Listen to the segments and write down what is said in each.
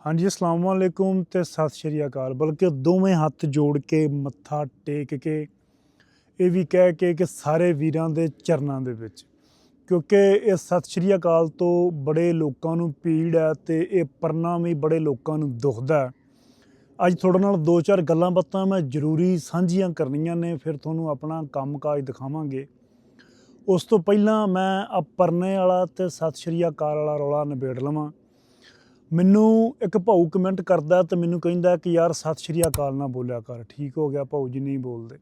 हाँ जी, अस्सलाम वालेकुम ते सत श्री अकाल। बल्कि दोवें हत्थ जोड़ के मत्था टेक के ਇਹ ਵੀ ਕਹਿ ਕੇ ਕਿ ਸਾਰੇ ਵੀਰਾਂ ਦੇ ਚਰਨਾਂ ਦੇ ਵਿੱਚ, ਕਿਉਂਕਿ ਇਹ ਸਤਿ ਸ਼੍ਰੀ ਅਕਾਲ ਤੋਂ ਬੜੇ ਲੋਕਾਂ ਨੂੰ ਪੀੜ ਹੈ ਤੇ ਇਹ ਪਰਨਾ ਵੀ ਬੜੇ ਲੋਕਾਂ ਨੂੰ ਦੁਖਦਾ ਹੈ। ਅੱਜ ਤੁਹਾਡੇ ਨਾਲ ਦੋ ਚਾਰ ਗੱਲਾਂ ਬਾਤਾਂ ਮੈਂ ਜ਼ਰੂਰੀ ਸਾਂਝੀਆਂ ਕਰਨੀਆਂ ਨੇ, ਫਿਰ ਤੁਹਾਨੂੰ ਆਪਣਾ ਕੰਮਕਾਜ ਦਿਖਾਵਾਂਗੇ। ਉਸ ਤੋਂ ਪਹਿਲਾਂ ਮੈਂ ਆ ਪਰਨੇ ਵਾਲਾ ਤੇ ਸਤਿ ਸ਼੍ਰੀ ਅਕਾਲ ਵਾਲਾ ਰੌਲਾ ਨਿਬੇੜ ਲਵਾਂ। ਮੈਨੂੰ ਇੱਕ ਭਾਊ ਕਮੈਂਟ ਕਰਦਾ ਤੇ ਮੈਨੂੰ ਕਹਿੰਦਾ ਕਿ ਯਾਰ ਸਤਿ ਸ਼੍ਰੀ ਅਕਾਲ ਨਾ ਬੋਲਿਆ ਕਰ। ਠੀਕ ਹੋ ਗਿਆ ਭਾਊ ਜੀ, ਨਹੀਂ ਬੋਲਦੇ।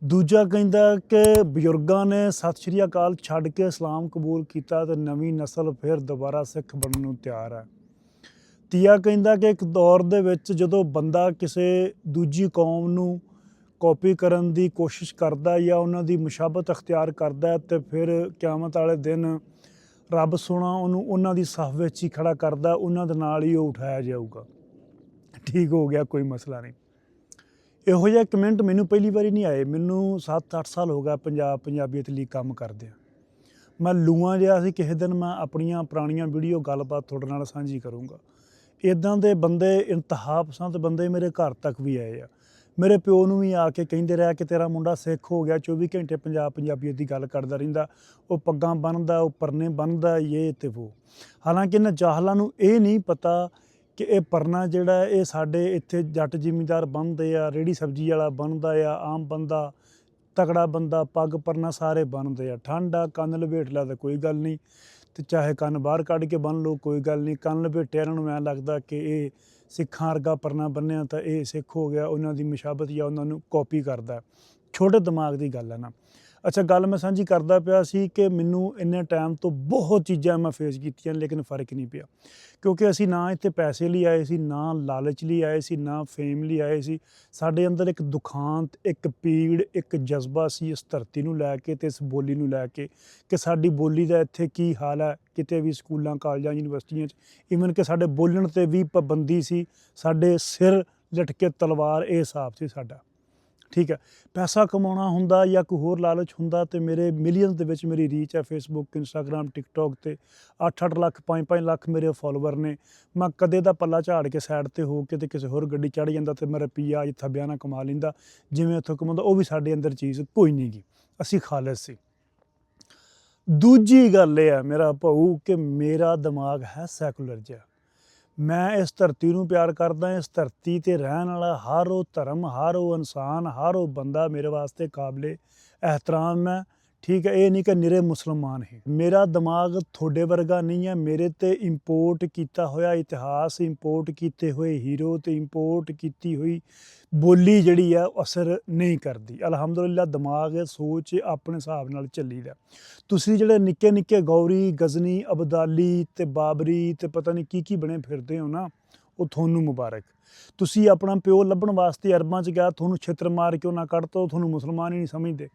ਦੂਜਾ ਕਹਿੰਦਾ ਕਿ ਬਜ਼ੁਰਗਾਂ ਨੇ ਸਤਿ ਸ਼੍ਰੀ ਅਕਾਲ ਛੱਡ ਕੇ ਇਸਲਾਮ ਕਬੂਲ ਕੀਤਾ ਤੇ ਨਵੀਂ ਨਸਲ ਫਿਰ ਦੁਬਾਰਾ ਸਿੱਖ ਬਣਨ ਨੂੰ ਤਿਆਰ ਹੈ। ਤੀਆ ਕਹਿੰਦਾ ਕਿ ਇੱਕ ਦੌਰ ਦੇ ਵਿੱਚ ਜਦੋਂ ਬੰਦਾ ਕਿਸੇ ਦੂਜੀ ਕੌਮ ਨੂੰ ਕਾਪੀ ਕਰਨ ਦੀ ਕੋਸ਼ਿਸ਼ ਕਰਦਾ ਜਾਂ ਉਹਨਾਂ ਦੀ ਮੁਸ਼ਾਬਤ ਅਖਤਿਆਰ ਕਰਦਾ ਤੇ ਫਿਰ ਕਿਆਮਤ ਵਾਲੇ ਦਿਨ ਰੱਬ ਸੋਹਣਾ ਉਹਨੂੰ ਉਹਨਾਂ ਦੀ ਸਫ ਵਿੱਚ ਹੀ ਖੜਾ ਕਰਦਾ, ਉਹਨਾਂ ਦੇ ਨਾਲ ਹੀ ਉਹ ਉਠਾਇਆ ਜਾਊਗਾ। ਠੀਕ ਹੋ ਗਿਆ, ਕੋਈ ਮਸਲਾ ਨਹੀਂ। ਇਹੋ ਜਿਹਾ ਕਮੈਂਟ ਮੈਨੂੰ ਪਹਿਲੀ ਵਾਰੀ ਨਹੀਂ ਆਏ। ਮੈਨੂੰ 7-8 ਸਾਲ ਹੋ ਗਿਆ ਪੰਜਾਬੀਅਤ ਲਈ ਕੰਮ ਕਰਦਿਆਂ। ਮੈਂ ਲੂਆਂ ਜਿਹਾ ਸੀ। ਕਿਸੇ ਦਿਨ ਮੈਂ ਆਪਣੀਆਂ ਪੁਰਾਣੀਆਂ ਵੀਡੀਓ ਗੱਲਬਾਤ ਤੁਹਾਡੇ ਨਾਲ ਸਾਂਝੀ ਕਰੂੰਗਾ। ਇੱਦਾਂ ਦੇ ਬੰਦੇ, ਇੰਤਹਾ ਪਸੰਦ ਬੰਦੇ ਮੇਰੇ ਘਰ ਤੱਕ ਵੀ ਆਏ ਆ। ਮੇਰੇ ਪਿਓ ਨੂੰ ਵੀ ਆ ਕੇ ਕਹਿੰਦੇ ਰਿਹਾ ਕਿ ਤੇਰਾ ਮੁੰਡਾ ਸਿੱਖ ਹੋ ਗਿਆ, 24 ਘੰਟੇ ਪੰਜਾਬੀਅਤ ਦੀ ਗੱਲ ਕਰਦਾ ਰਹਿੰਦਾ, ਉਹ ਪੱਗਾਂ ਬੰਨ੍ਹਦਾ, ਉਹ ਪਰਨੇ ਬੰਨ੍ਹਦਾ, ਇਹ ਤੇ ਉਹ। ਹਾਲਾਂਕਿ ਇਹਨਾਂ ਜਾਹਲਾਂ ਨੂੰ ਇਹ ਨਹੀਂ ਪਤਾ ਕਿ ਇਹ ਪਰਨਾ ਜਿਹੜਾ ਇਹ ਸਾਡੇ ਇੱਥੇ ਜੱਟ ਜ਼ਿਮੀਂਦਾਰ ਬੰਨ੍ਹਦੇ ਆ, ਰੇਹੜੀ ਸਬਜ਼ੀ ਵਾਲਾ ਬੰਨ੍ਹਦਾ ਆ, ਆਮ ਬੰਦਾ, ਤਕੜਾ ਬੰਦਾ ਪੱਗ ਪਰਨਾ ਸਾਰੇ ਬੰਨ੍ਹਦੇ ਆ। ਠੰਡ ਆ, ਕੰਨ ਲਪੇਟ ਲਿਆ ਤਾਂ ਕੋਈ ਗੱਲ ਨਹੀਂ, ਤੇ ਚਾਹੇ ਕੰਨ ਬਾਹਰ ਕੱਢ ਕੇ ਬੰਨ੍ਹ ਲਓ, ਕੋਈ ਗੱਲ ਨਹੀਂ। ਕੰਨ ਲਪੇਟਿਆ ਇਹਨਾਂ ਨੂੰ ਐਂ ਲੱਗਦਾ ਕਿ ਇਹ ਸਿੱਖਾਂ ਵਰਗਾ ਪਰਨਾ ਬੰਨ੍ਹਿਆ ਤਾਂ ਇਹ ਸਿੱਖ ਹੋ ਗਿਆ, ਉਹਨਾਂ ਦੀ ਮੁਸ਼ਾਬਤ ਜਾਂ ਉਹਨਾਂ ਨੂੰ ਕਾਪੀ ਕਰਦਾ। ਛੋਟੇ ਦਿਮਾਗ ਦੀ ਗੱਲ ਹੈ ਨਾ। ਅੱਛਾ, ਗੱਲ ਮੈਂ ਸਾਂਝੀ ਕਰਦਾ ਪਿਆ ਸੀ ਕਿ ਮੈਨੂੰ ਇੰਨੇ ਟਾਈਮ ਤੋਂ ਬਹੁਤ ਚੀਜ਼ਾਂ ਮੈਂ ਫੇਸ ਕੀਤੀਆਂ, ਲੇਕਿਨ ਫ਼ਰਕ ਨਹੀਂ ਪਿਆ, ਕਿਉਂਕਿ ਅਸੀਂ ਨਾ ਇੱਥੇ ਪੈਸੇ ਲਈ ਆਏ ਸੀ, ਨਾ ਲਾਲਚ ਲਈ ਆਏ ਸੀ, ਨਾ ਫੇਮ ਲਈ ਆਏ ਸੀ। ਸਾਡੇ ਅੰਦਰ ਇੱਕ ਦੁਖਾਂਤ, ਇੱਕ ਪੀੜ, ਇੱਕ ਜਜ਼ਬਾ ਸੀ ਇਸ ਧਰਤੀ ਨੂੰ ਲੈ ਕੇ ਤੇ ਇਸ ਬੋਲੀ ਨੂੰ ਲੈ ਕੇ ਕਿ ਸਾਡੀ ਬੋਲੀ ਦਾ ਇੱਥੇ ਕੀ ਹਾਲ ਹੈ। ਕਿਤੇ ਵੀ ਸਕੂਲਾਂ, ਕਾਲਜਾਂ, ਯੂਨੀਵਰਸਿਟੀਆਂ 'ਚ ਈਵਨ ਕਿ ਸਾਡੇ ਬੋਲਣ 'ਤੇ ਵੀ ਪਾਬੰਦੀ ਸੀ। ਸਾਡੇ ਸਿਰ ਲਟਕੇ ਤਲਵਾਰ, ਇਹ ਹਿਸਾਬ ਸੀ ਸਾਡਾ। ਠੀਕ ਹੈ, ਪੈਸਾ ਕਮਾਉਣਾ ਹੁੰਦਾ ਜਾਂ ਕੋਈ ਹੋਰ ਲਾਲਚ ਹੁੰਦਾ ਤੇ ਮੇਰੇ ਮਿਲੀਅਨਸ ਦੇ ਵਿੱਚ ਮੇਰੀ ਰੀਚ ਹੈ। ਫੇਸਬੁੱਕ, ਇੰਸਟਾਗ੍ਰਾਮ, ਟਿਕਟੋਕ 'ਤੇ 8-8 ਲੱਖ, 5-5 ਲੱਖ ਮੇਰੇ ਫੋਲੋਵਰ ਨੇ। ਮੈਂ ਕਦੇ ਦਾ ਪੱਲਾ ਝਾੜ ਕੇ ਸਾਈਡ 'ਤੇ ਹੋ ਕੇ ਤੇ ਕਿਸੇ ਹੋਰ ਗੱਡੀ ਚੜ੍ਹ ਜਾਂਦਾ ਤੇ ਮੈਂ ਰੁਪਈਆ ਅੱਜ ਥੱਬਿਆਂ ਨਾਲ ਕਮਾ ਲੈਂਦਾ। ਜਿਵੇਂ ਉੱਥੋਂ ਕਮਾਉਂਦਾ, ਉਹ ਵੀ ਸਾਡੇ ਅੰਦਰ ਚੀਜ਼ ਕੋਈ ਨਹੀਂ ਗੀ, ਅਸੀਂ ਖਾਲਿਸ ਸੀ। ਦੂਜੀ ਗੱਲ ਇਹ ਹੈ ਮੇਰਾ ਭਾਊ ਕਿ ਮੇਰਾ ਦਿਮਾਗ ਹੈ ਸੈਕੂਲਰ ਜਿਹਾ। ਮੈਂ ਇਸ ਧਰਤੀ ਨੂੰ ਪਿਆਰ ਕਰਦਾ। ਇਸ ਧਰਤੀ 'ਤੇ ਰਹਿਣ ਵਾਲਾ ਹਰ ਉਹ ਧਰਮ, ਹਰ ਉਹ ਇਨਸਾਨ, ਹਰ ਉਹ ਬੰਦਾ ਮੇਰੇ ਵਾਸਤੇ ਕਾਬਲੇ ਇਹਤਰਾਮ ਹੈ। ਠੀਕ ਹੈ, ਇਹ ਨਹੀਂ ਕਿ ਨਿਰੇ ਮੁਸਲਮਾਨ ਹੀ। ਮੇਰਾ ਦਿਮਾਗ ਤੁਹਾਡੇ ਵਰਗਾ ਨਹੀਂ ਹੈ। ਮੇਰੇ 'ਤੇ ਇੰਪੋਰਟ ਕੀਤਾ ਹੋਇਆ ਇਤਿਹਾਸ, ਇੰਪੋਰਟ ਕੀਤੇ ਹੋਏ ਹੀਰੋ ਤੇ ਇੰਪੋਰਟ ਕੀਤੀ ਹੋਈ ਬੋਲੀ ਜਿਹੜੀ ਆ ਉਹ ਅਸਰ ਨਹੀਂ ਕਰਦੀ। ਅਲਹਮਦੁਲਿਲਾ ਦਿਮਾਗ, ਸੋਚ ਆਪਣੇ ਹਿਸਾਬ ਨਾਲ ਚੱਲੀਦਾ। ਤੁਸੀਂ ਜਿਹੜੇ ਨਿੱਕੇ ਨਿੱਕੇ ਗੌਰੀ, ਗਜ਼ਨੀ, ਅਬਦਾਲੀ ਤੇ ਬਾਬਰੀ ਤੇ ਪਤਾ ਨਹੀਂ ਕੀ ਬਣੇ ਫਿਰਦੇ ਹੋ ਨਾ, ਉਹ ਤੁਹਾਨੂੰ ਮੁਬਾਰਕ। ਤੁਸੀਂ ਆਪਣਾ ਪਿਓ ਲੱਭਣ ਵਾਸਤੇ ਅਰਬਾਂ 'ਚ ਗਿਆ, ਤੁਹਾਨੂੰ ਛਿੱਤਰ ਮਾਰ ਕੇ ਉਹਨਾਂ ਕੱਢ ਤਾ, ਤੁਹਾਨੂੰ ਮੁਸਲਮਾਨ ਹੀ ਨਹੀਂ ਸਮਝਦੇ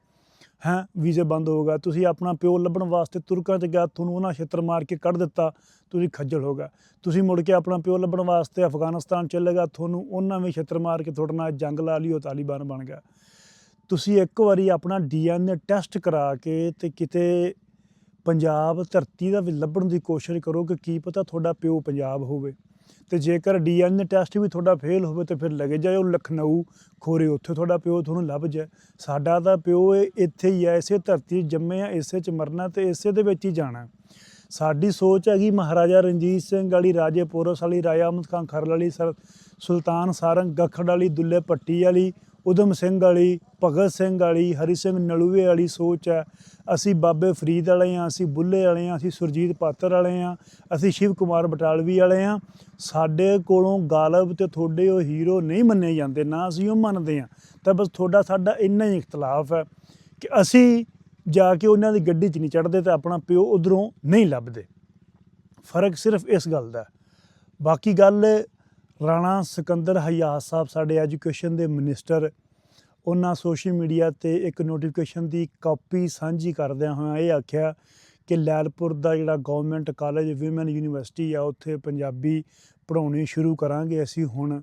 ਹੈਂ, ਵੀਜ਼ੇ ਬੰਦ ਹੋ ਗਿਆ। ਤੁਸੀਂ ਆਪਣਾ ਪਿਓ ਲੱਭਣ ਵਾਸਤੇ ਤੁਰਕਾਂ 'ਚ ਗਿਆ, ਤੁਹਾਨੂੰ ਉਹਨਾਂ ਛਿੱਤਰ ਮਾਰ ਕੇ ਕੱਢ ਦਿੱਤਾ, ਤੁਸੀਂ ਖੱਜਲ ਹੋ ਗਿਆ। ਤੁਸੀਂ ਮੁੜ ਕੇ ਆਪਣਾ ਪਿਓ ਲੱਭਣ ਵਾਸਤੇ ਅਫਗਾਨਿਸਤਾਨ ਚਲੇ ਗਿਆ, ਤੁਹਾਨੂੰ ਉਹਨਾਂ ਵੀ ਛਿੱਤਰ ਮਾਰ ਕੇ ਤੁਹਾਡੇ ਨਾਲ ਜੰਗ ਲਾ ਲਈ, ਉਹ ਤਾਲੀਬਾਨ ਬਣ ਗਿਆ। ਤੁਸੀਂ ਇੱਕ ਵਾਰੀ ਆਪਣਾ DNA ਟੈਸਟ ਕਰਾ ਕੇ ਤੇ ਕਿਤੇ ਪੰਜਾਬ ਧਰਤੀ ਦਾ ਵੀ ਲੱਭਣ ਦੀ ਕੋਸ਼ਿਸ਼ ਕਰੋ ਕਿ ਕੀ ਪਤਾ ਤੁਹਾਡਾ ਪਿਓ ਪੰਜਾਬ ਹੋਵੇ। ਤੇ ਜੇਕਰ DNA ਟੈਸਟ ਵੀ ਤੁਹਾਡਾ ਫੇਲ ਹੋਵੇ ਤੇ ਫਿਰ ਲੱਗੇ ਜਾਏ ਉਹ ਲਖਨਊ ਖੋਰੇ, ਉੱਥੇ ਤੁਹਾਡਾ ਪਿਓ ਤੁਹਾਨੂੰ ਲੱਭ ਜਾਏ। ਸਾਡਾ ਤਾਂ ਪਿਓ ਇੱਥੇ ਹੀ ਹੈ, ਇਸੇ ਧਰਤੀ ਜੰਮੇ ਆ, ਇਸੇ 'ਚ ਮਰਨਾ ਤੇ ਇਸੇ ਦੇ ਵਿੱਚ ਹੀ ਜਾਣਾ। ਸਾਡੀ ਸੋਚ ਹੈਗੀ ਮਹਾਰਾਜਾ ਰਣਜੀਤ ਸਿੰਘ ਵਾਲੀ, ਰਾਜੇ ਪੋਰਸ ਵਾਲੀ, ਰਾਜਾ ਅਹਿਮਦ ਖਾਨ ਖਰਲ ਵਾਲੀ, ਸੁਲਤਾਨ ਸਾਰੰਗ ਗਖੜ ਵਾਲੀ, ਦੁੱਲੇ ਭੱਟੀ ਵਾਲੀ, ਊਧਮ ਸਿੰਘ ਵਾਲੀ, ਭਗਤ ਸਿੰਘ ਵਾਲੀ, ਹਰੀ ਸਿੰਘ ਨਲੂਏ ਵਾਲੀ ਸੋਚ ਹੈ। ਅਸੀਂ ਬਾਬੇ ਫਰੀਦ ਵਾਲੇ ਹਾਂ, ਅਸੀਂ ਬੁੱਲੇ ਵਾਲੇ ਹਾਂ, ਅਸੀਂ ਸੁਰਜੀਤ ਪਾਤਰ ਵਾਲੇ ਹਾਂ, ਅਸੀਂ ਸ਼ਿਵ ਕੁਮਾਰ ਬਟਾਲਵੀ ਵਾਲੇ ਹਾਂ। ਸਾਡੇ ਕੋਲੋਂ ਗਾਲਬ ਤੇ ਤੁਹਾਡੇ ਉਹ ਹੀਰੋ ਨਹੀਂ ਮੰਨੇ ਜਾਂਦੇ, ਨਾ ਅਸੀਂ ਉਹ ਮੰਨਦੇ ਹਾਂ। ਤਾਂ ਬਸ ਤੁਹਾਡਾ ਸਾਡਾ ਇੰਨਾ ਹੀ ਇਖਤਲਾਫ ਹੈ ਕਿ ਅਸੀਂ ਜਾ ਕੇ ਉਹਨਾਂ ਦੀ ਗੱਡੀ 'ਚ ਨਹੀਂ ਚੜ੍ਹਦੇ ਤੇ ਆਪਣਾ ਪਿਓ ਉੱਧਰੋਂ ਨਹੀਂ ਲੱਭਦੇ। ਫਰਕ ਸਿਰਫ ਇਸ ਗੱਲ ਦਾ। ਬਾਕੀ ਗੱਲ ਰਾਣਾ ਸਿਕੰਦਰ ਹਯਾਤ ਸਾਹਿਬ, ਸਾਡੇ ਐਜੂਕੇਸ਼ਨ ਦੇ ਮਿਨਿਸਟਰ, ਉਹਨਾਂ ਸੋਸ਼ਲ ਮੀਡੀਆ 'ਤੇ ਇੱਕ ਨੋਟੀਫਿਕੇਸ਼ਨ ਦੀ ਕਾਪੀ ਸਾਂਝੀ ਕਰਦਿਆਂ ਹੋਇਆਂ ਇਹ ਆਖਿਆ ਕਿ ਲੈਲਪੁਰ ਦਾ ਜਿਹੜਾ ਗੌਰਮੈਂਟ ਕਾਲਜ ਵਿਮਨ ਯੂਨੀਵਰਸਿਟੀ ਆ, ਉੱਥੇ ਪੰਜਾਬੀ ਪੜ੍ਹਾਉਣੀ ਸ਼ੁਰੂ ਕਰਾਂਗੇ ਅਸੀਂ ਹੁਣ।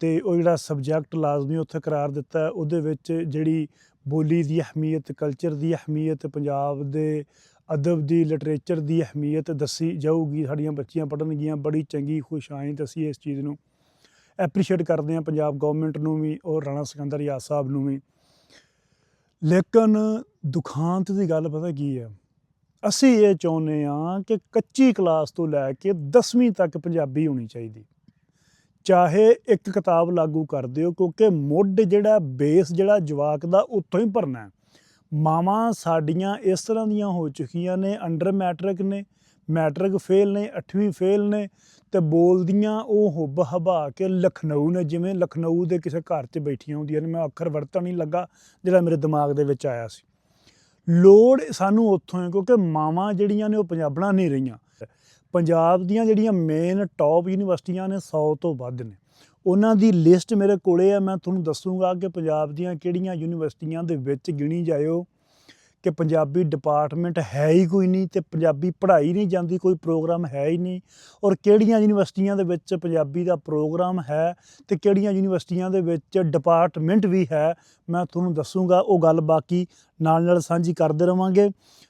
ਤੇ ਉਹ ਜਿਹੜਾ ਸਬਜੈਕਟ ਲਾਜ਼ਮੀ ਉੱਥੇ ਕਰਾਰ ਦਿੱਤਾ, ਉਹਦੇ ਵਿੱਚ ਜਿਹੜੀ ਬੋਲੀ ਦੀ ਅਹਿਮੀਅਤ, ਕਲਚਰ ਦੀ ਅਹਿਮੀਅਤ, ਪੰਜਾਬ ਦੇ ਅਦਬ ਦੀ ਲਿਟਰੇਚਰ ਦੀ ਅਹਿਮੀਅਤ ਦੱਸੀ ਜਾਊਗੀ। ਸਾਡੀਆਂ ਬੱਚੀਆਂ ਪੜ੍ਹਨਗੀਆਂ, ਬੜੀ ਚੰਗੀ ਖੁਸ਼ਾਇਦ ਅਸੀਂ ਇਸ ਚੀਜ਼ ਨੂੰ ਐਪਰੀਸ਼ੀਏਟ ਕਰਦੇ ਹਾਂ, ਪੰਜਾਬ ਗੌਰਮੈਂਟ ਨੂੰ ਵੀ ਔਰ ਰਾਣਾ ਸਿਕੰਦਰ ਯਾਦ ਸਾਹਿਬ ਨੂੰ ਵੀ। ਲੇਕਿਨ ਦੁਖਾਂਤ ਦੀ ਗੱਲ ਪਤਾ ਕੀ ਹੈ, ਅਸੀਂ ਇਹ ਚਾਹੁੰਦੇ ਹਾਂ ਕਿ ਕੱਚੀ ਕਲਾਸ ਤੋਂ ਲੈ ਕੇ 10ਵੀਂ ਤੱਕ ਪੰਜਾਬੀ ਹੋਣੀ ਚਾਹੀਦੀ। ਚਾਹੇ ਇੱਕ ਕਿਤਾਬ ਲਾਗੂ ਕਰ ਦਿਓ, ਕਿਉਂਕਿ ਮੁੱਢ ਜਿਹੜਾ ਬੇਸ ਜਿਹੜਾ ਜਵਾਕ ਦਾ ਉੱਥੋਂ ਹੀ ਭਰਨਾ। ਮਾਵਾਂ ਸਾਡੀਆਂ ਇਸ ਤਰ੍ਹਾਂ ਦੀਆਂ ਹੋ ਚੁੱਕੀਆਂ ਨੇ, ਅੰਡਰ ਮੈਟ੍ਰਿਕ ਨੇ, ਮੈਟ੍ਰਿਕ ਫੇਲ ਨੇ, 8ਵੀਂ ਫੇਲ ਨੇ, ਅਤੇ ਬੋਲਦੀਆਂ ਉਹ ਹੁੱਬ ਹਬਾ ਕੇ ਲਖਨਊ ਨੇ, ਜਿਵੇਂ ਲਖਨਊ ਦੇ ਕਿਸੇ ਘਰ 'ਚ ਬੈਠੀਆਂ ਹੁੰਦੀਆਂ ਨੇ। ਮੈਂ ਅੱਖਰ ਵਰਤਣ ਨਹੀਂ ਲੱਗਾ ਜਿਹੜਾ ਮੇਰੇ ਦਿਮਾਗ ਦੇ ਵਿੱਚ ਆਇਆ ਸੀ। ਲੋੜ ਸਾਨੂੰ ਉੱਥੋਂ ਹੈ, ਕਿਉਂਕਿ ਮਾਵਾਂ ਜਿਹੜੀਆਂ ਨੇ ਉਹ ਪੰਜਾਬਣਾਂ ਨਹੀਂ ਰਹੀਆਂ। ਪੰਜਾਬ ਦੀਆਂ ਜਿਹੜੀਆਂ ਮੇਨ ਟੌਪ ਯੂਨੀਵਰਸਿਟੀਆਂ ਨੇ 100 ਤੋਂ ਵੱਧ ਨੇ, ਉਹਨਾਂ ਦੀ ਲਿਸਟ ਮੇਰੇ ਕੋਲੇ ਹੈ। ਮੈਂ ਤੁਹਾਨੂੰ ਦੱਸੂਗਾ ਕਿ ਪੰਜਾਬ ਦੀਆਂ ਕਿਹੜੀਆਂ ਯੂਨੀਵਰਸਿਟੀਆਂ ਦੇ ਵਿੱਚ ਗਿਣੀ ਜਾਇਓ ਕਿ ਪੰਜਾਬੀ ਡਿਪਾਰਟਮੈਂਟ ਹੈ ਹੀ ਕੋਈ ਨਹੀਂ, ਅਤੇ ਪੰਜਾਬੀ ਪੜ੍ਹਾਈ ਨਹੀਂ ਜਾਂਦੀ, ਕੋਈ ਪ੍ਰੋਗਰਾਮ ਹੈ ਹੀ ਨਹੀਂ। ਔਰ ਕਿਹੜੀਆਂ ਯੂਨੀਵਰਸਿਟੀਆਂ ਦੇ ਵਿੱਚ ਪੰਜਾਬੀ ਦਾ ਪ੍ਰੋਗਰਾਮ ਹੈ ਅਤੇ ਕਿਹੜੀਆਂ ਯੂਨੀਵਰਸਿਟੀਆਂ ਦੇ ਵਿੱਚ ਡਿਪਾਰਟਮੈਂਟ ਵੀ ਹੈ, ਮੈਂ ਤੁਹਾਨੂੰ ਦੱਸੂਗਾ। ਉਹ ਗੱਲ ਬਾਕੀ ਨਾਲ ਨਾਲ ਸਾਂਝੀ ਕਰਦੇ ਰਹਾਂਗੇ।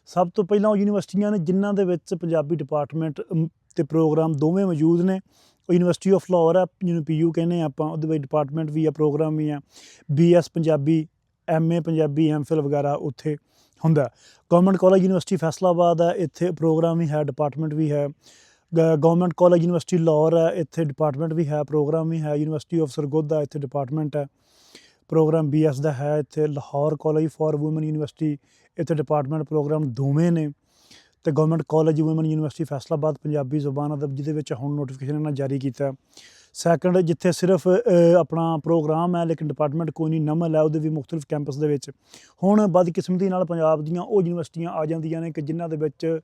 ਸਭ ਤੋਂ ਪਹਿਲਾਂ ਉਹ ਯੂਨੀਵਰਸਿਟੀਆਂ ਨੇ ਜਿਨ੍ਹਾਂ ਦੇ ਵਿੱਚ ਪੰਜਾਬੀ ਡਿਪਾਰਟਮੈਂਟ ਅਤੇ ਪ੍ਰੋਗਰਾਮ ਦੋਵੇਂ ਮੌਜੂਦ ਨੇ। ਉਹ ਯੂਨੀਵਰਸਿਟੀ ਆਫ ਲਾਹੌਰ ਹੈ, ਜਿਹਨੂੰ PU ਕਹਿੰਦੇ ਹਾਂ ਆਪਾਂ, ਉਹਦੇ ਵਿੱਚ ਡਿਪਾਰਟਮੈਂਟ ਵੀ ਹੈ, ਪ੍ਰੋਗਰਾਮ ਵੀ ਹੈ। BS Punjabi, MA Punjabi, MPhil ਵਗੈਰਾ ਉੱਥੇ ਹੁੰਦਾ। ਗੌਰਮੈਂਟ ਕਾਲਜ ਯੂਨੀਵਰਸਿਟੀ ਫੈਸਲਾਬਾਦ ਹੈ, ਇੱਥੇ ਪ੍ਰੋਗਰਾਮ ਵੀ ਹੈ, ਡਿਪਾਰਟਮੈਂਟ ਵੀ ਹੈ। ਗੌਰਮੈਂਟ ਕਾਲਜ ਯੂਨੀਵਰਸਿਟੀ ਲਾਹੌਰ ਹੈ, ਇੱਥੇ ਡਿਪਾਰਟਮੈਂਟ ਵੀ ਹੈ, ਪ੍ਰੋਗਰਾਮ ਵੀ ਹੈ। ਯੂਨੀਵਰਸਿਟੀ ਆਫ ਸਰਗੋਦਾ, ਇੱਥੇ ਡਿਪਾਰਟਮੈਂਟ ਹੈ, ਪ੍ਰੋਗਰਾਮ BS ਦਾ ਹੈ। ਇੱਥੇ Lahore college for woman university, ਇੱਥੇ ਡਿਪਾਰਟਮੈਂਟ ਪ੍ਰੋਗਰਾਮ ਦੋਵੇਂ ਨੇ। ਅਤੇ government college woman university Faisalabad Punjabi ਜ਼ੁਬਾਨ ਅਦਬ, ਜਿਹਦੇ ਵਿੱਚ ਹੁਣ ਨੋਟੀਫਿਕੇਸ਼ਨ ਇਹਨਾਂ ਜਾਰੀ ਕੀਤਾ। ਸੈਕੰਡ, ਜਿੱਥੇ ਸਿਰਫ ਆਪਣਾ ਪ੍ਰੋਗਰਾਮ ਹੈ ਲੇਕਿਨ ਡਿਪਾਰਟਮੈਂਟ ਕੋਈ ਨਹੀਂ, ਨਮਲ ਹੈ, ਉਹਦੇ ਵੀ ਮੁਖਤਲਿਫ ਕੈਂਪਸ ਦੇ ਵਿੱਚ। ਹੁਣ ਬਦਕਿਸਮਤੀ ਨਾਲ ਪੰਜਾਬ ਦੀਆਂ ਉਹ ਯੂਨੀਵਰਸਿਟੀਆਂ ਆ ਜਾਂਦੀਆਂ ਨੇ ਕਿ ਜਿਨ੍ਹਾਂ ਦੇ ਵਿੱਚ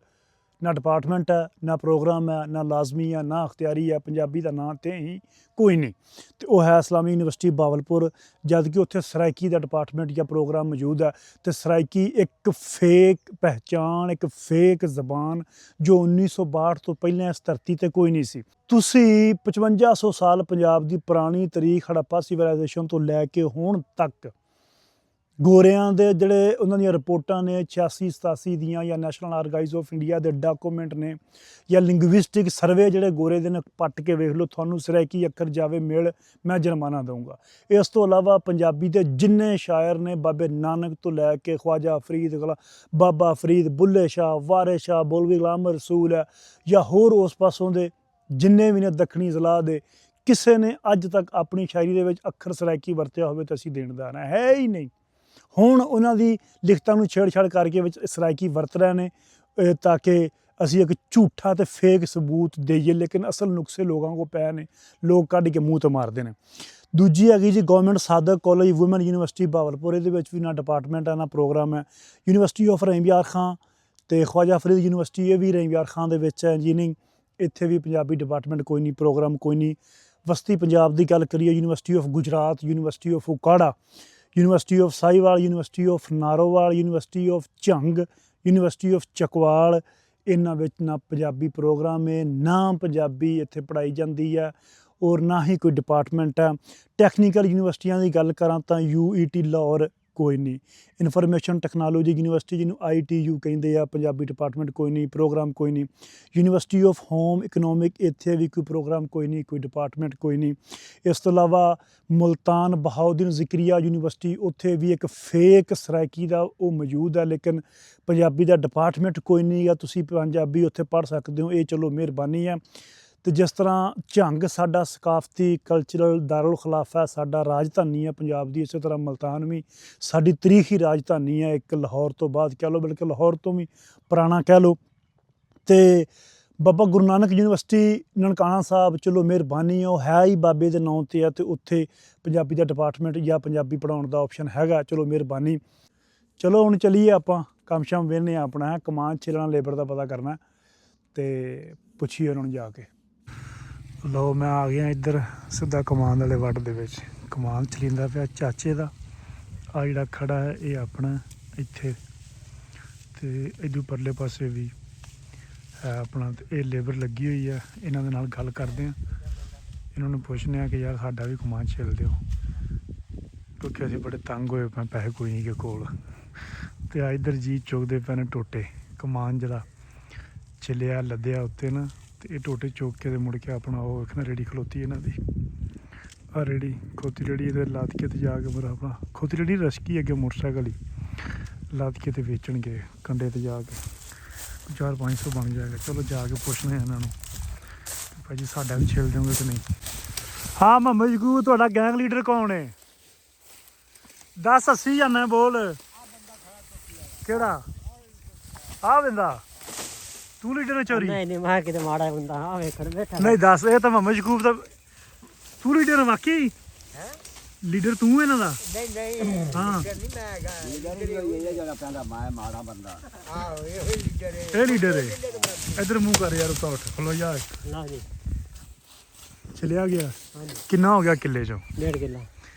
ਨਾ ਡਿਪਾਰਟਮੈਂਟ ਹੈ, ਨਾ ਪ੍ਰੋਗਰਾਮ ਹੈ, ਨਾ ਲਾਜ਼ਮੀ ਹੈ, ਨਾ ਅਖਤਿਆਰੀ ਹੈ, ਪੰਜਾਬੀ ਦਾ ਨਾਂ ਤੇ ਹੀ ਕੋਈ ਨਹੀਂ। ਅਤੇ ਉਹ ਹੈ ਇਸਲਾਮੀ ਯੂਨੀਵਰਸਿਟੀ ਬਾਵਲਪੁਰ, ਜਦ ਕਿ ਉੱਥੇ ਸਰਾਇਕੀ ਦਾ ਡਿਪਾਰਟਮੈਂਟ ਜਾਂ ਪ੍ਰੋਗਰਾਮ ਮੌਜੂਦ ਹੈ। ਅਤੇ ਸਰਾਇਕੀ ਇੱਕ ਫੇਕ ਪਹਿਚਾਣ, ਇੱਕ ਫੇਕ ਜ਼ਬਾਨ ਜੋ 1962 ਤੋਂ ਪਹਿਲਾਂ ਇਸ ਧਰਤੀ 'ਤੇ ਕੋਈ ਨਹੀਂ ਸੀ। ਤੁਸੀਂ 5500 ਸਾਲ ਪੰਜਾਬ ਦੀ ਪੁਰਾਣੀ ਤਾਰੀਖ ਹੜੱਪਾ ਸਿਵਲਾਈਜੇਸ਼ਨ ਤੋਂ ਲੈ ਕੇ ਹੁਣ ਤੱਕ ਗੋਰਿਆਂ ਦੇ ਜਿਹੜੇ ਉਹਨਾਂ ਦੀਆਂ ਰਿਪੋਰਟਾਂ ਨੇ 86-87 ਦੀਆਂ, ਜਾਂ ਨੈਸ਼ਨਲ ਆਰਕਾਈਵਜ਼ ਆਫ ਇੰਡੀਆ ਦੇ ਡਾਕੂਮੈਂਟ ਨੇ, ਜਾਂ ਲਿੰਗੁਇਸਟਿਕ ਸਰਵੇ ਜਿਹੜੇ ਗੋਰੇ ਦੇ ਨੇ, ਪੱਟ ਕੇ ਵੇਖ ਲਓ, ਤੁਹਾਨੂੰ ਸਰਾਇਕੀ ਅੱਖਰ ਜਾਵੇ ਮਿਲ, ਮੈਂ ਜੁਰਮਾਨਾ ਦਊਂਗਾ। ਇਸ ਤੋਂ ਇਲਾਵਾ ਪੰਜਾਬੀ ਦੇ ਜਿੰਨੇ ਸ਼ਾਇਰ ਨੇ, ਬਾਬੇ ਨਾਨਕ ਤੋਂ ਲੈ ਕੇ ਖਵਾਜਾ ਫਰੀਦ, ਬਾਬਾ ਫਰੀਦ, ਬੁੱਲੇ ਸ਼ਾਹ, ਵਾਰਿਸ ਸ਼ਾਹ, ਮੌਲਵੀ ਗੁਲਾਮ ਰਸੂਲ ਹੈ, ਜਾਂ ਹੋਰ ਉਸ ਪਾਸੋਂ ਦੇ ਜਿੰਨੇ ਵੀ ਨੇ ਦੱਖਣੀ ਜ਼ਿਲ੍ਹਾ ਦੇ, ਕਿਸੇ ਨੇ ਅੱਜ ਤੱਕ ਆਪਣੀ ਸ਼ਾਇਰੀ ਦੇ ਵਿੱਚ ਅੱਖਰ ਸਰਾਇਕੀ ਵਰਤਿਆ ਹੋਵੇ ਤਾਂ ਅਸੀਂ ਦੇਣਦਾਰ ਹਾਂ, ਹੈ ਹੀ ਨਹੀਂ। ਹੁਣ ਉਹਨਾਂ ਦੀ ਲਿਖਤਾਂ ਨੂੰ ਛੇੜਛਾੜ ਕਰਕੇ ਵਿੱਚ ਸਰਾਇਕੀ ਵਰਤ ਰਹੇ ਨੇ ਤਾਂ ਕਿ ਅਸੀਂ ਇੱਕ ਝੂਠਾ ਅਤੇ ਫੇਕ ਸਬੂਤ ਦੇਈਏ, ਲੇਕਿਨ ਅਸਲ ਨੁਕਸੇ ਲੋਕਾਂ ਕੋਲ ਪਏ ਨੇ, ਲੋਕ ਕੱਢ ਕੇ ਮੂੰਹ 'ਤੇ ਮਾਰਦੇ ਨੇ। ਦੂਜੀ ਹੈਗੀ ਜੀ ਗੌਰਮੈਂਟ ਸਾਦਕ ਕਾਲਜ ਵੂਮਨ ਯੂਨੀਵਰਸਿਟੀ ਬਾਵਲਪੁਰ, ਇਹਦੇ ਵਿੱਚ ਵੀ ਨਾ ਡਿਪਾਰਟਮੈਂਟ ਹੈ, ਨਾ ਪ੍ਰੋਗਰਾਮ ਹੈ। ਯੂਨੀਵਰਸਿਟੀ ਆਫ ਰਹੀਮ ਯਾਰ ਖਾਂ ਅਤੇ ਖਵਾਜਾ ਫਰੀਦ ਯੂਨੀਵਰਸਿਟੀ, ਇਹ ਵੀ ਰਹੀਮ ਯਾਰ ਖਾਂ ਦੇ ਵਿੱਚ ਹੈ ਇੰਜੀਨੀਅਰਿੰਗ, ਇੱਥੇ ਵੀ ਪੰਜਾਬੀ ਡਿਪਾਰਟਮੈਂਟ ਕੋਈ ਨਹੀਂ, ਪ੍ਰੋਗਰਾਮ ਕੋਈ ਨਹੀਂ। ਵਸਤੀ ਪੰਜਾਬ ਦੀ ਗੱਲ ਕਰੀਏ, university of Gujrat, university of Okara, university of Sahiwal, university of Narowal, university of Jhang, university of Chakwal, ਇਹਨਾਂ ਵਿੱਚ ਨਾ ਪੰਜਾਬੀ ਪ੍ਰੋਗਰਾਮ ਹੈ, ਨਾ ਪੰਜਾਬੀ ਇੱਥੇ ਪੜ੍ਹਾਈ ਜਾਂਦੀ ਹੈ, ਔਰ ਨਾ ਹੀ ਕੋਈ ਡਿਪਾਰਟਮੈਂਟ ਹੈ। ਟੈਕਨੀਕਲ ਯੂਨੀਵਰਸਿਟੀਆਂ ਦੀ ਗੱਲ ਕਰਾਂ ਤਾਂ UET ਲਾਹੌਰ ਕੋਈ ਨਹੀਂ। ਇਨਫੋਰਮੇਸ਼ਨ ਟੈਕਨੋਲੋਜੀ ਯੂਨੀਵਰਸਿਟੀ, ਜਿਹਨੂੰ ITU ਕਹਿੰਦੇ ਆ, ਪੰਜਾਬੀ ਡਿਪਾਰਟਮੈਂਟ ਕੋਈ ਨਹੀਂ, ਪ੍ਰੋਗਰਾਮ ਕੋਈ ਨਹੀਂ। ਯੂਨੀਵਰਸਿਟੀ ਆਫ ਹੋਮ ਇਕਨੋਮਿਕ, ਇੱਥੇ ਵੀ ਕੋਈ ਪ੍ਰੋਗਰਾਮ ਕੋਈ ਨਹੀਂ, ਕੋਈ ਡਿਪਾਰਟਮੈਂਟ ਕੋਈ ਨਹੀਂ। ਇਸ ਤੋਂ ਇਲਾਵਾ ਮੁਲਤਾਨ ਬਹਾਉਦੀਨ ਜ਼ਿਕਰੀਆ ਯੂਨੀਵਰਸਿਟੀ, ਉੱਥੇ ਵੀ ਇੱਕ ਫੇਕ ਸਰਾਇਕੀ ਦਾ ਉਹ ਮੌਜੂਦ ਹੈ, ਲੇਕਿਨ ਪੰਜਾਬੀ ਦਾ ਡਿਪਾਰਟਮੈਂਟ ਕੋਈ ਨਹੀਂ ਗਾ। ਤੁਸੀਂ ਪੰਜਾਬੀ ਉੱਥੇ ਪੜ੍ਹ ਸਕਦੇ ਹੋ, ਇਹ ਚਲੋ ਮਿਹਰਬਾਨੀ ਹੈ। ਅਤੇ ਜਿਸ ਤਰ੍ਹਾਂ ਝੰਗ ਸਾਡਾ ਸਕਾਫਤੀ ਕਲਚਰਲ ਦਾਰੁਲ ਖਿਲਾਫਾ ਹੈ, ਸਾਡਾ ਰਾਜਧਾਨੀ ਹੈ ਪੰਜਾਬ ਦੀ, ਇਸੇ ਤਰ੍ਹਾਂ ਮੁਲਤਾਨ ਵੀ ਸਾਡੀ ਤਾਰੀਖੀ ਰਾਜਧਾਨੀ ਹੈ, ਇੱਕ ਲਾਹੌਰ ਤੋਂ ਬਾਅਦ ਕਹਿ ਲਓ, ਬਲਕਿ ਲਾਹੌਰ ਤੋਂ ਵੀ ਪੁਰਾਣਾ ਕਹਿ ਲਓ। ਅਤੇ ਬਾਬਾ ਗੁਰੂ ਨਾਨਕ ਯੂਨੀਵਰਸਿਟੀ ਨਨਕਾਣਾ ਸਾਹਿਬ, ਚਲੋ ਮਿਹਰਬਾਨੀ ਹੈ, ਉਹ ਹੈ ਹੀ ਬਾਬੇ ਦੇ ਨਾਂ 'ਤੇ ਹੈ, ਅਤੇ ਉੱਥੇ ਪੰਜਾਬੀ ਦਾ ਡਿਪਾਰਟਮੈਂਟ ਜਾਂ ਪੰਜਾਬੀ ਪੜ੍ਹਾਉਣ ਦਾ ਆਪਸ਼ਨ ਹੈਗਾ, ਚਲੋ ਮਿਹਰਬਾਨੀ। ਚਲੋ ਹੁਣ ਚੱਲੀਏ ਆਪਾਂ ਕੰਮ ਸ਼ਾਮ ਵੇਖਦੇ ਹਾਂ, ਆਪਣਾ ਕਮਾਨ ਛਿੱਲਣਾ ਲੇਬਰ ਦਾ ਪਤਾ ਕਰਨਾ ਅਤੇ ਪੁੱਛੀਏ ਉਹਨਾਂ ਨੂੰ ਜਾ ਕੇ। ਲਓ ਮੈਂ ਆ ਗਿਆ ਇੱਧਰ ਸਿੱਧਾ ਕਮਾਨ ਵਾਲੇ ਵੱਟ ਦੇ ਵਿੱਚ, ਕਮਾਨ ਚਲੀਂਦਾ ਪਿਆ ਚਾਚੇ ਦਾ। ਆ ਜਿਹੜਾ ਖੜਾ ਹੈ ਇਹ ਆਪਣਾ ਇੱਥੇ, ਅਤੇ ਇੱਧਰ ਪਰਲੇ ਪਾਸੇ ਵੀ ਹੈ ਆਪਣਾ, ਅਤੇ ਇਹ ਲੇਬਰ ਲੱਗੀ ਹੋਈ ਹੈ। ਇਹਨਾਂ ਦੇ ਨਾਲ ਗੱਲ ਕਰਦੇ ਹਾਂ, ਇਹਨਾਂ ਨੂੰ ਪੁੱਛਦੇ ਹਾਂ ਕਿ ਯਾਰ ਸਾਡਾ ਵੀ ਕਮਾਨ ਛਿੱਲ ਦਿਓ, ਕਿਉਂਕਿ ਅਸੀਂ ਬੜੇ ਤੰਗ ਹੋਏ ਪਏ, ਪੈਸੇ ਕੋਈ ਨਹੀਂ ਗੇ ਕੋਲ। ਅਤੇ ਆ ਇੱਧਰ ਜੀ ਚੁੱਕਦੇ ਪਏ ਨੇ ਟੋਟੇ ਕਮਾਨ ਜਿਹੜਾ ਚੱਲਿਆ ਲੱਦਿਆ ਉੱਤੇ ਨਾ, ਤੇ ਇਹ ਟੋਟੇ ਚੁੱਕ ਕੇ ਤੇ ਮੁੜ ਕੇ ਆਪਣਾ ਉਹ ਵੇਖਣਾ ਰੇੜੀ ਖਲੋਤੀ ਇਹਨਾਂ ਦੀ, ਆ ਰੇੜੀ ਖੋਤੀ ਰੇੜੀ ਇਹਦੇ ਲੱਦ ਕੇ ਤੇ ਜਾ ਕੇ ਫਿਰ ਆਪਣਾ ਖੋਤੀ ਰੇੜੀ ਰਸ਼ਕੀ ਅੱਗੇ ਮੋਟਰਸਾਈਕਲ ਹੀ ਲੱਦ ਕੇ ਤੇ ਵੇਚਣਗੇ ਕੰਡੇ ਤੇ ਜਾ ਕੇ 400-500 ਬਣ ਜਾਏਗਾ। ਚਲੋ ਜਾ ਕੇ ਪੁੱਛਣਾ ਇਹਨਾਂ ਨੂੰ ਭਾਈ ਜੀ ਸਾਡਾ ਵੀ ਛਿਲ ਜਾਓਗੇ ਕਿ ਨਹੀਂ। ਹਾਂ ਮੁਹੰਮਦ ਜਗੂ ਤੁਹਾਡਾ ਗੈਂਗ ਲੀਡਰ ਕੌਣ ਹੈ? 10-80 ਜਾਨਾ ਬੋਲ। ਕਿਹੜਾ ਆ ਬੰਦਾ ਤੂੰ ਲੀਡਰ ਨੇ ਚੋਰੀ? ਨਹੀਂ ਮੈਂ ਕਿਤੇ ਮਾੜਾ ਬੰਦਾ ਆ ਵੇਖਣ ਬੈਠਾ। ਨਹੀਂ ਦੱਸ, ਇਹ ਤਾਂ ਮੁਹੰਮਦ ਜਗੂਬ ਦਾ ਤੂੰ ਲੀਡਰ ਵਾਕਈ ਹੈ? ਲੀਡਰ ਤੂੰ ਇਹਨਾਂ ਦਾ? ਨਹੀਂ ਹਾਂ ਨਹੀਂ ਮੈਂ ਹੈਗਾ ਇਹ ਜਿਹੜਾ ਕਹਿੰਦਾ ਮੈਂ ਮਾੜਾ ਬੰਦਾ। ਆਹੋ ਇਹ ਲੀਡਰ ਹੈ। ਇਹ ਲੀਡਰ ਹੈ। ਇੱਧਰ ਮੂੰਹ ਕਰ ਯਾਰ, ਉੱਤਾ ਉੱਠ ਖਲੋ ਯਾਰ। ਨਾ ਜੀ ਚਲਿਆ ਗਿਆ। ਹਾਂਜੀ ਕਿੰਨਾ ਹੋ ਗਿਆ ਕਿੱਲੇ ਚੋਂ? 1.5 ਕਿੱਲਾ।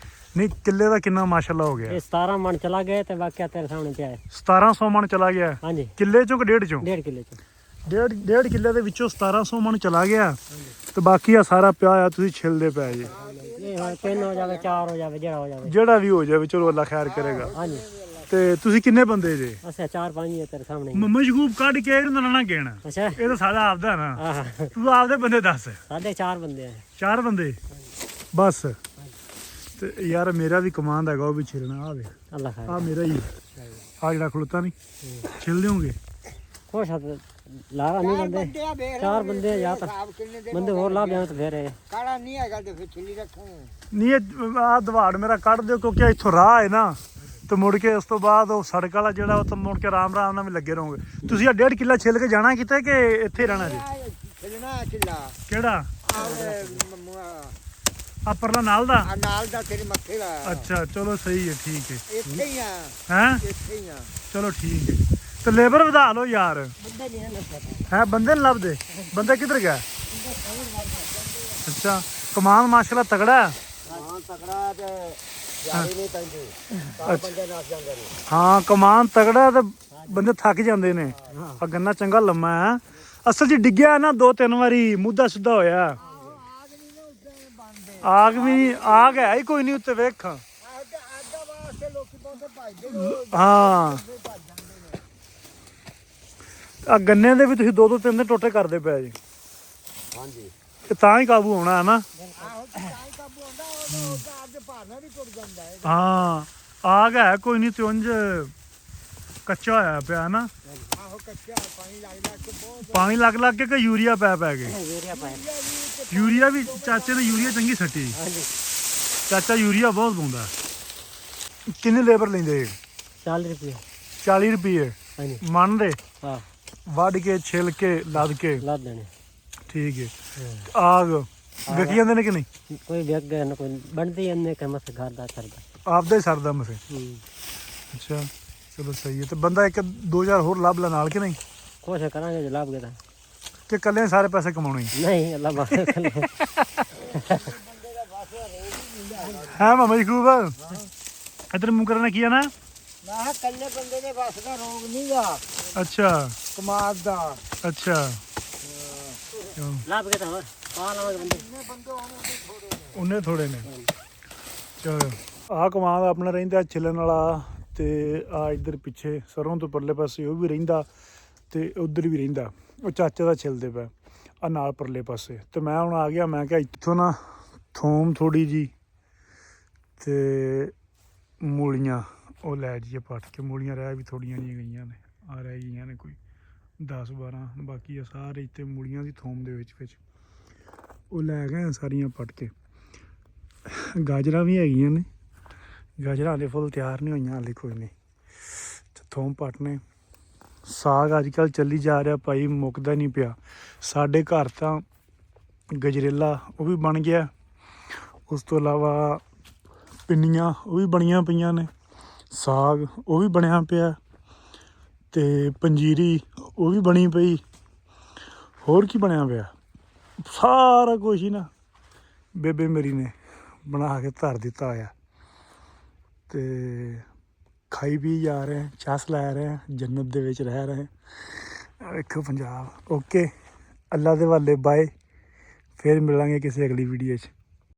ਨਹੀਂ ਕਿੱਲੇ ਦਾ ਕਿੰਨਾ ਮਾਸ਼ਾਅੱਲਾ ਹੋ ਗਿਆ? ਇਹ 17 ਮਣ ਚਲਾ ਗਏ ਤੇ ਬਾਕੀ ਤੇਰੇ ਸਾਹਮਣੇ ਪਿਆ ਹੈ। 1700 ਮਣ ਚਲਾ ਗਿਆ ਹਾਂਜੀ ਕਿੱਲੇ ਚੋਂ ਕਿ ਡੇਢ ਚੋਂ? 1.5 ਕਿੱਲੇ ਚ। ਡੇਢ ਕਿੱਲੇ ਦੇ ਵਿੱਚੋਂ 1700 ਮਣ ਚਲਾ ਗਿਆ ਤੇ ਬਾਕੀ ਆ ਸਾਰਾ ਪਿਆ ਆ ਤੁਸੀਂ ਛਿਲਦੇ ਪਏ ਜੀ। ਇਹ ਹੁਣ 3 ਹੋ ਜਾਵੇ 4 ਹੋ ਜਾਵੇ ਜਿਹੜਾ ਹੋ ਜਾਵੇ। ਜਿਹੜਾ ਵੀ ਹੋ ਜਾਵੇ ਚਲੋ ਅੱਲਾ ਖੈਰ ਕਰੇਗਾ। ਹਾਂਜੀ ਤੇ ਤੁਸੀਂ ਕਿੰਨੇ ਬੰਦੇ ਜੇ? ਅੱਛਾ 4-5 ਹੈ ਤੇਰੇ ਸਾਹਮਣੇ। ਮਸ਼ਗੂਬ ਕੱਢ ਕੇ ਇਹਨੂੰ ਨਾ ਕਹਿਣਾ, ਅੱਛਾ ਇਹ ਤਾਂ ਸਾਡਾ ਆਪਦਾ ਨਾ। ਆਹ ਤੂੰ ਆਪਦੇ ਬੰਦੇ ਦੱਸ। ਸਾਡੇ 4 ਬੰਦੇ ਆ। 4 ਬੰਦੇ ਬਸ। ਤੇ ਯਾਰ ਮੇਰਾ ਵੀ ਕਮਾਂਡ ਹੈਗਾ, ਉਹ ਵੀ ਛਿਲਣਾ। ਆ ਵੇ ਅੱਲਾ ਖੈਰ। ਆ ਮੇਰਾ ਹੀ ਆ ਜਿਹੜਾ ਖਲੋਤਾ ਨਹੀਂ ਛਿਲ ਦਿਓਗੇ? ਖੁਸ਼ ਆ ਲਾਰਾ ਨਹੀਂ ਬੰਦੇ 4 ਬੰਦੇ ਆ ਜਾਂ ਤਾਂ ਬੰਦੇ ਹੋਰ ਲਾ ਬਿਆਨ ਤੇ ਫੇਰ ਕਾੜਾ ਨਹੀਂ ਹੈਗਾ ਤੇ ਫਿਰ ਛਿੱਲੀ ਰੱਖੂ। ਨਹੀਂ ਇਹ ਆ ਦਵਾੜ ਮੇਰਾ ਕੱਢ ਦਿਓ ਕਿਉਂਕਿ ਇੱਥੋਂ ਰਾਹ ਹੈ ਨਾ, ਤੇ ਮੁੜ ਕੇ ਉਸ ਤੋਂ ਬਾਅਦ ਉਹ ਸੜਕ ਵਾਲਾ ਜਿਹੜਾ ਉਹ ਤਾਂ ਮੁੜ ਕੇ ਆਰਾਮ ਨਾਲ ਵੀ ਲੱਗੇ ਰਹੋਗੇ। ਤੁਸੀਂ ਆ 1.5 ਕਿੱਲਾ ਛਿਲ ਕੇ ਜਾਣਾ ਕਿਤੇ ਕਿ ਇੱਥੇ ਹੀ ਰਹਿਣਾ ਜੀ? ਛਿੱਲਣਾ ਕਿੱਲਾ ਕਿਹੜਾ ਆ ਪਰਲਾ ਨਾਲ ਦਾ? ਨਾਲ ਦਾ ਤੇਰੇ ਮੱਥੇ ਦਾ। ਅੱਛਾ ਚਲੋ ਸਹੀ ਹੈ, ਠੀਕ ਹੈ। ਇੱਥੇ ਹੀ ਆ। ਹੈਂ ਇੱਥੇ ਹੀ ਆ। ਚਲੋ ਠੀਕ ਹੈ। ਤੇ ਲੇਬਰ ਵਧਾ ਲਓ ਯਾਰ। ਬੰਦੇ ਨਹੀਂ ਲੱਭਦੇ। ਹੈ ਬੰਦੇ ਨੀ ਲੱਭਦੇ? ਬੰਦੇ ਕਿੱਧਰ ਗਿਆ? ਅੱਛਾ ਕਮਾਨ ਮਾਸ਼ਾਅੱਲਾ ਤਗੜਾ ਹੈ। ਹਾਂ ਤਕੜਾ ਤੇ ਯਾਰੀ ਨਹੀਂ ਪੈਂਦੀ। ਤਾਂ ਬੰਦੇ ਨਸ ਜਾਂਦੇ ਨੇ। ਹਾਂ ਕਮਾਨ ਤਗੜਾ ਤੇ ਬੰਦੇ ਥੱਕ ਜਾਂਦੇ ਨੇ। ਆ ਗੰਨਾ ਚੰਗਾ ਲੰਮਾ ਹੈ। ਅਸਲ 'ਚ ਡਿੱਗਿਆ ਨਾ 2-3 ਵਾਰੀ ਮੁੱਦਾ ਸਿੱਧਾ ਹੋਇਆ। ਆਗ ਵੀ ਆਗ ਹੈ ਹੀ ਕੋਈ ਨਹੀਂ ਉੱਤੇ ਵੇਖ। ਹਾਂ ਆ ਗੰਨੇ ਦੇ ਵੀ ਤੁਸੀਂ 2-2-3 ਦਿਨ ਟੋਟੇ ਕਰਦੇ ਪਏ ਜੀ। ਹਾਂਜੀ ਤੇ ਤਾਂ ਹੀ ਕਾਬੂ ਹੋਣਾ ਹੈ ਨਾ। ਹਾਂ ਆਗ ਹੈ ਕੋਈ ਨਹੀਂ ਤੇ ਉਂਝ ਕੱਚਾ ਹੋਇਆ ਪਿਆ ਨਾ। ਪਾਣੀ ਲੱਗ ਕੇ ਕਿ ਯੂਰੀਆ ਪੈ ਕੇ? ਯੂਰੀਆ ਵੀ ਚਾਚੇ ਨੇ ਯੂਰੀਆ ਚੰਗੀ ਸੱਟੀ। ਚਾਚਾ ਯੂਰੀਆ ਬਹੁਤ ਪਾਉਂਦਾ। ਕਿੰਨੇ ਲੇਬਰ ਲੈਂਦੇ? 40 ਰੁਪਏ। 40 ਰੁਪਏ ਹਾਂਜੀ ਮਣ ਦੇ? ਹਾਂ ਵੱਢ ਕੇ ਛਿਲ ਕੇ ਲੱਦ ਕੇ? ਲਾ ਦੇਣੇ। ਠੀਕ ਹੈ। ਆਗ ਵਿਕ ਜਾਂਦੇ ਨੇ ਕਿ ਨਹੀਂ? ਕੋਈ ਵਿਕ ਗਿਆ ਨਾ ਕੋਈ ਬਣਦੀ ਇੰਨੇ ਕਿ ਮਸ ਘਰ ਦਾ ਸਰਦਾ ਆਪਦਾ ਹੀ ਸਰਦਾ ਮਸੇ? ਅੱਛਾ ਚਲੋ ਸਹੀ ਹੈ। ਤੇ ਬੰਦਾ 1-2 ਹੋਰ ਲੱਭ ਲੈ ਨਾਲ ਕਿ ਨਹੀਂ? ਕੋਸ਼ਿਸ਼ ਕਰਾਂਗੇ ਜੇ ਲੱਭ ਗਿਆ ਤਾਂ। ਕਿ ਇਕੱਲੇ ਸਾਰੇ ਪੈਸੇ ਕਮਾਉਣੇ ਹੀ? ਨਹੀਂ ਅੱਲਾ ਬਾਤ ਹੈ ਮਾਮਾ ਜੀ ਖੂਬ ਇੱਧਰ ਮੂੰਹ ਕਰਨਾ ਕੀ ਆ ਨਾ? ਮੈਂ ਕੱਲੇ ਬੰਦੇ ਦੇ ਬਸ ਦਾ ਰੋਗ ਨਹੀਂਗਾ। ਅੱਛਾ ਕਮਾਦ ਦਾ। ਅੱਛਾ ਲੱਭ ਗਿਆ ਤਾਂ ਹੋਰ ਆ ਲਾਵਾਂਗੇ ਬੰਦੇ। ਉਹਨੇ ਥੋੜੇ ਨੇ। ਚਲੋ ਆਹ ਕਮਾਦ ਆਪਣਾ ਰਹਿੰਦਾ ਛਿਲਣ ਵਾਲਾ, ਤੇ ਆ ਇੱਧਰ ਪਿੱਛੇ ਸਰੋਂ ਤੋਂ ਪਰਲੇ ਪਾਸੇ ਉਹ ਵੀ ਰਹਿੰਦਾ, ਤੇ ਉਧਰ ਵੀ ਰਹਿੰਦਾ। ਉਹ ਚਾਚੇ ਦਾ ਛਿਲਦੇ ਪਏ ਆ ਨਾਲ ਪਰਲੇ ਪਾਸੇ। ਤੇ ਮੈਂ ਹੁਣ ਆ ਗਿਆ, ਮੈਂ ਕਿਹਾ ਇੱਥੋਂ ਨਾ ਥੋਮ ਥੋੜੀ ਜੀ ਤੇ ਮੂਲੀਆਂ ਉਹ ਲੈ ਜਾਈਏ ਪੱਟ ਕੇ। ਮੂਲੀਆਂ ਰਹਿ ਵੀ ਥੋੜੀਆਂ ਜਿਹੀਆਂ ਗਈਆਂ ਨੇ, ਆ ਰਹਿ ਗਈਆਂ ਨੇ ਕੋਈ 10-12, ਬਾਕੀ ਆ ਸਾਰੇ ਇੱਥੇ ਮੂਲੀਆਂ ਦੀ ਥੋਮ ਦੇ ਵਿੱਚ ਉਹ ਲੈ ਗਏ ਸਾਰੀਆਂ ਪੱਟ ਕੇ। ਗਾਜਰਾਂ ਵੀ ਹੈਗੀਆਂ ਨੇ, ਗਾਜਰਾਂ ਹਾਲੇ ਫੁੱਲ ਤਿਆਰ ਨਹੀਂ ਹੋਈਆਂ ਹਾਲੇ ਕੋਈ ਨਹੀਂ। ਥੋਮ ਪੱਟਨੇ। ਸਾਗ ਅੱਜ ਕੱਲ੍ਹ ਚੱਲੀ ਜਾ ਰਿਹਾ ਭਾਈ, ਮੁੱਕਦਾ ਨਹੀਂ ਪਿਆ। ਸਾਡੇ ਘਰ ਤਾਂ ਗਜਰੇਲਾ ਉਹ ਵੀ ਬਣ ਗਿਆ, ਉਸ ਤੋਂ ਇਲਾਵਾ ਪਿੰਨੀਆਂ ਉਹ ਵੀ ਬਣੀਆਂ ਪਈਆਂ ਨੇ, ਸਾਗ ਉਹ ਵੀ ਬਣਿਆ ਪਿਆ, ਤੇ ਪੰਜੀਰੀ ਉਹ ਵੀ ਬਣੀ ਪਈ। ਹੋਰ ਕੀ ਬਣਿਆ ਪਿਆ? ਸਾਰਾ ਕੁਛ ਹੀ ਨਾ ਬੇਬੇ ਮੇਰੀ ਨੇ ਬਣਾ ਕੇ ਧਰ ਦਿੱਤਾ ਹੋਇਆ, ਤੇ ਖਾਈ ਪੀ ਜਾ ਰਹੇ, ਚਸ ਲੈ ਰਹੇ, ਜੰਨਤ ਦੇ ਵਿੱਚ ਰਹਿ ਰਹੇ। ਵੇਖੋ ਪੰਜਾਬ। ਓਕੇ ਅੱਲਾ ਦੇ ਵਾਲੇ ਬਾਏ। ਫਿਰ ਮਿਲਾਂਗੇ ਕਿਸੇ ਅਗਲੀ ਵੀਡੀਓ 'ਚ।